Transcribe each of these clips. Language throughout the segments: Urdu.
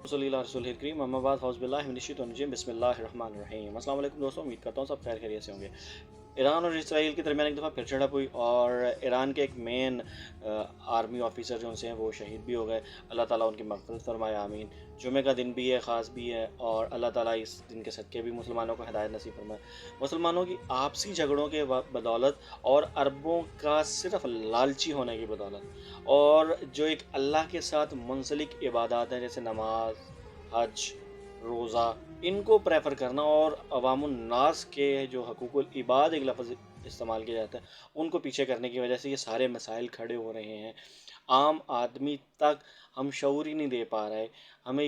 صلی اللہ رسول کریم اما بعد فاؤز باللہ من الشیطان الرجیم بسم اللہ الرحمن الرحیم۔ السلام علیکم دوستوں، امید کرتا ہوں سب خیر خیریت سے ہوں گے۔ ایران اور اسرائیل کے درمیان ایک دفعہ پھر جھڑپ ہوئی اور ایران کے ایک مین آرمی آفیسر جو ان سے ہیں وہ شہید بھی ہو گئے۔ اللہ تعالیٰ ان کی مغفرت فرمائے، آمین۔ جمعہ کا دن بھی ہے، خاص بھی ہے، اور اللہ تعالیٰ اس دن کے صدقے بھی مسلمانوں کو ہدایت نصیب فرمائے۔ مسلمانوں کی آپسی جھگڑوں کے بدولت اور عربوں کا صرف لالچی ہونے کی بدولت، اور جو ایک اللہ کے ساتھ منسلک عبادات ہیں جیسے نماز، حج، روزہ، ان کو پریفر کرنا، اور عوام الناس کے جو حقوق العباد ایک لفظ استعمال کیا جاتا ہے ان کو پیچھے کرنے کی وجہ سے یہ سارے مسائل کھڑے ہو رہے ہیں۔ عام آدمی تک ہم شعور ہی نہیں دے پا رہے ہمیں۔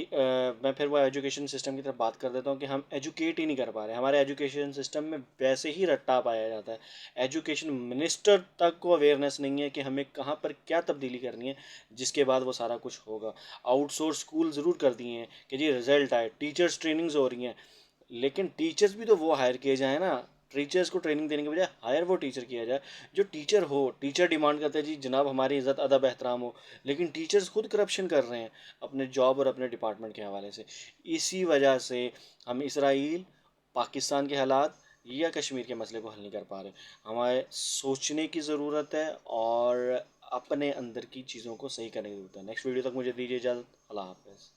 میں پھر وہ ایجوکیشن سسٹم کی طرف بات کر دیتا ہوں کہ ہم ایجوکیٹ ہی نہیں کر پا رہے۔ ہمارے ایجوکیشن سسٹم میں ویسے ہی رٹا پایا جاتا ہے، ایجوکیشن منسٹر تک کو اویئرنیس نہیں ہے کہ ہمیں کہاں پر کیا تبدیلی کرنی ہے جس کے بعد وہ سارا کچھ ہوگا۔ آؤٹ سورس اسکول ضرور کر دیے ہیں کہ جی رزلٹ آئے، ٹیچرس ٹریننگز ہو رہی ہیں، لیکن ٹیچرز بھی تو وہ ہائر کیے جائیں نا۔ ٹیچرز کو ٹریننگ دینے کے بجائے ہائر وہ ٹیچر کیا جائے جو ٹیچر ہو۔ ٹیچر ڈیمانڈ کرتے ہیں جی جناب ہماری عزت ادب احترام ہو، لیکن ٹیچرز خود کرپشن کر رہے ہیں اپنے جاب اور اپنے ڈپارٹمنٹ کے حوالے سے۔ اسی وجہ سے ہم اسرائیل، پاکستان کے حالات یا کشمیر کے مسئلے کو حل نہیں کر پا رہے۔ ہمیں سوچنے کی ضرورت ہے اور اپنے اندر کی چیزوں کو صحیح کرنے کی ضرورت ہے۔ نیکسٹ ویڈیو تک مجھے دیجیے اجازت۔ اللہ حافظ۔